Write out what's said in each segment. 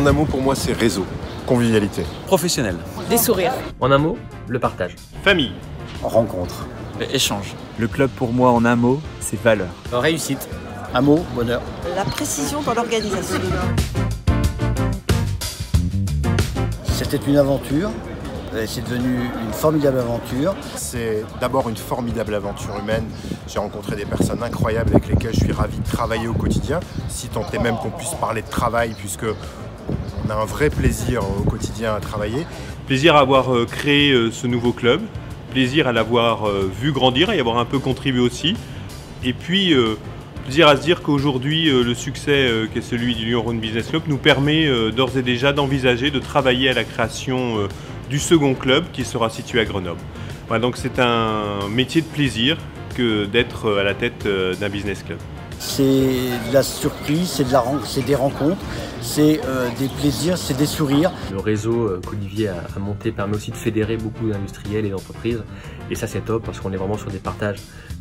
En un mot, pour moi, c'est réseau, convivialité. Professionnel. Des sourires. En un mot, le partage. Famille. Rencontre. Échange. Le club pour moi en un mot, c'est valeur. Réussite. Un mot, bonheur. La précision dans l'organisation. C'était une aventure. C'est devenu une formidable aventure. C'est d'abord une formidable aventure humaine. J'ai rencontré des personnes incroyables avec lesquelles je suis ravi de travailler au quotidien. Si tant est même qu'on puisse parler de travail, puisque on a un vrai plaisir au quotidien à travailler. Plaisir à avoir créé ce nouveau club. Plaisir à l'avoir vu grandir et y avoir un peu contribué aussi. Et puis, plaisir à se dire qu'aujourd'hui, le succès qui est celui du Lyon Rhône Business Club nous permet d'ores et déjà d'envisager de travailler à la création du second club qui sera situé à Grenoble. Voilà, donc c'est un métier de plaisir que d'être à la tête d'un business club. C'est de la surprise, c'est des rencontres, c'est des plaisirs, c'est des sourires. Le réseau qu'Olivier a monté permet aussi de fédérer beaucoup d'industriels et d'entreprises. Et ça, c'est top parce qu'on est vraiment sur des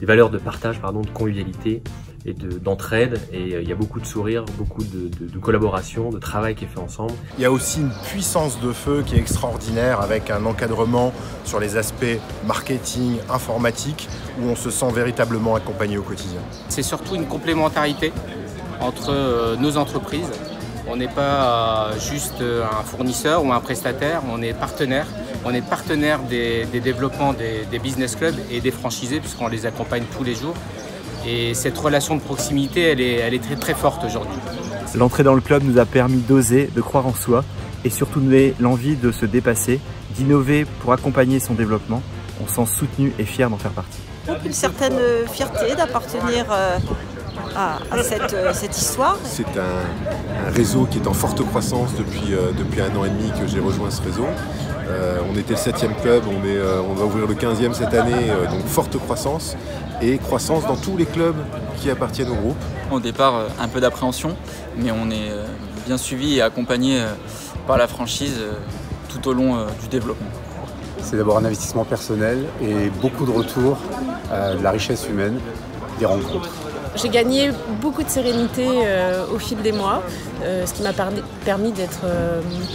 valeurs de partage, de convivialité et d'entraide. Et il y a beaucoup de sourires, beaucoup de collaboration, de travail qui est fait ensemble. Il y a aussi une puissance de feu qui est extraordinaire avec un encadrement sur les aspects marketing, informatique, où on se sent véritablement accompagné au quotidien. C'est surtout une complémentarité entre nos entreprises. On n'est pas juste un fournisseur ou un prestataire, on est partenaire. On est partenaire des développements des business clubs et des franchisés puisqu'on les accompagne tous les jours. Et cette relation de proximité, elle est très très forte aujourd'hui. L'entrée dans le club nous a permis d'oser, de croire en soi et surtout donner l'envie de se dépasser, d'innover pour accompagner son développement. On se sent soutenu et fier d'en faire partie. Une certaine fierté d'appartenir à cette histoire. C'est un réseau qui est en forte croissance depuis 1 an et demi que j'ai rejoint ce réseau. On était le 7e club, on va ouvrir le 15e cette année, donc forte croissance et croissance dans tous les clubs qui appartiennent au groupe. Au départ, un peu d'appréhension, mais on est bien suivi et accompagné par la franchise tout au long du développement. C'est d'abord un investissement personnel et beaucoup de retours, de la richesse humaine, des rencontres. J'ai gagné beaucoup de sérénité au fil des mois, ce qui m'a permis d'être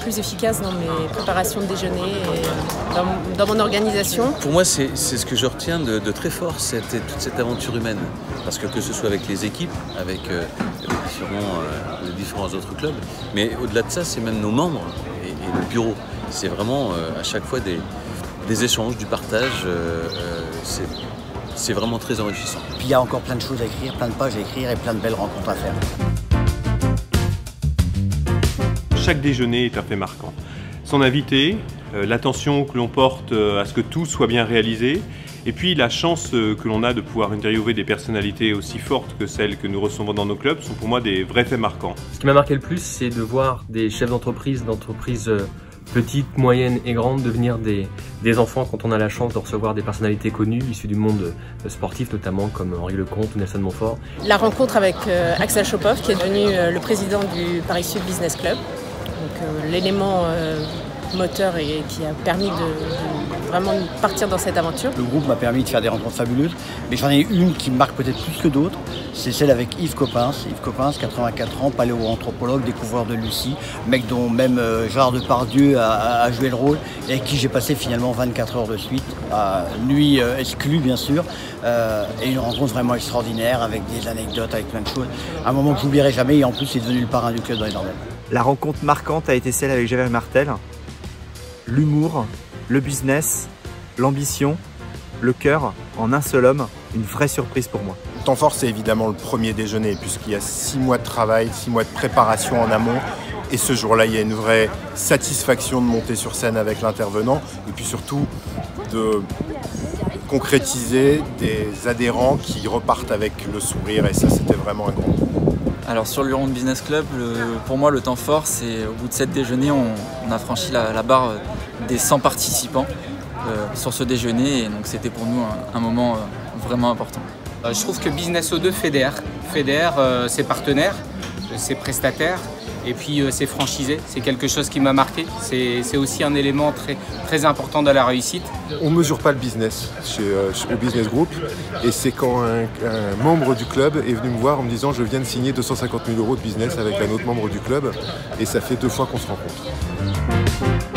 plus efficace dans mes préparations de déjeuner et dans mon organisation. Pour moi, c'est ce que je retiens de très fort, toute cette aventure humaine. Parce que ce soit avec les équipes, avec les différents autres clubs, mais au-delà de ça, c'est même nos membres et le bureau. C'est vraiment à chaque fois des échanges, du partage. C'est vraiment très enrichissant. Puis il y a encore plein de choses à écrire, plein de pages à écrire et plein de belles rencontres à faire. Chaque déjeuner est un fait marquant. Son invité, l'attention que l'on porte à ce que tout soit bien réalisé, et puis la chance que l'on a de pouvoir interviewer des personnalités aussi fortes que celles que nous recevons dans nos clubs sont pour moi des vrais faits marquants. Ce qui m'a marqué le plus, c'est de voir des chefs d'entreprise petites, moyennes et grandes devenir des enfants quand on a la chance de recevoir des personnalités connues issues du monde sportif notamment comme Henri Lecomte ou Nelson Montfort. La rencontre avec Axel Chopov qui est devenu le président du Paris Sud Business Club, donc l'élément moteur et qui a permis de vraiment partir dans cette aventure. Le groupe m'a permis de faire des rencontres fabuleuses, mais j'en ai une qui me marque peut-être plus que d'autres, c'est celle avec Yves Coppens. Yves Coppens, 84 ans, paléoanthropologue, découvreur de Lucie, mec dont même Gérard Depardieu a joué le rôle, et avec qui j'ai passé finalement 24 heures de suite, nuit exclue bien sûr, et une rencontre vraiment extraordinaire avec des anecdotes, avec plein de choses. Un moment que j'oublierai jamais, et en plus il est devenu le parrain du club dans les Dordogne. La rencontre marquante a été celle avec Javier Martel. L'humour, le business, l'ambition, le cœur, en un seul homme, une vraie surprise pour moi. Le temps fort, c'est évidemment le premier déjeuner, puisqu'il y a 6 mois de travail, 6 mois de préparation en amont. Et ce jour-là, il y a une vraie satisfaction de monter sur scène avec l'intervenant, et puis surtout de concrétiser des adhérents qui repartent avec le sourire, et ça, c'était vraiment un grand coup. Alors sur le Lyon Rhône Business Club, pour moi le temps fort, c'est au bout de 7 déjeuners, on a franchi la barre des 100 participants sur ce déjeuner, et donc c'était pour nous un moment vraiment important. Je trouve que Business O2 fédère ses partenaires, ses prestataires, Et puis c'est franchisé, c'est quelque chose qui m'a marqué. C'est aussi un élément très important de la réussite. On ne mesure pas le business au Business Group. Et c'est quand un membre du club est venu me voir en me disant « Je viens de signer 250 000 € de business avec un autre membre du club ». Et ça fait 2 fois qu'on se rencontre.